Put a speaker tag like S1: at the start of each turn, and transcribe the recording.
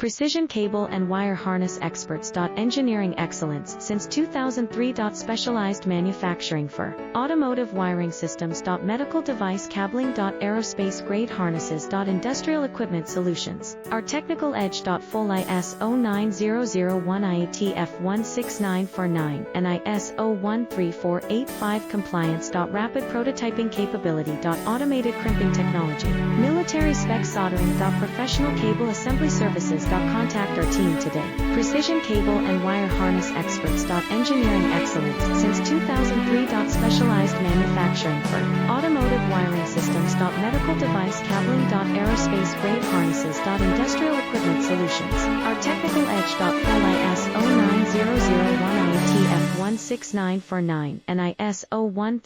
S1: Precision cable and wire harness experts. Engineering excellence since 2003. Specialized manufacturing for automotive wiring systems. Medical device cabling. Aerospace grade harnesses. Industrial equipment solutions. Our technical edge. Full ISO 9001 IATF 16949 and ISO 13485 compliance. Rapid prototyping capability. Automated crimping technology. Military spec soldering. Professional cable assembly services. Contact our team today. Precision cable and wire harness experts. Engineering excellence since 2003. Specialized manufacturing for automotive wiring systems. Medical device cabling. Aerospace grade harnesses. Industrial equipment solutions. Our technical edge. Full ISO 9001 IATF 16949 and ISO 13485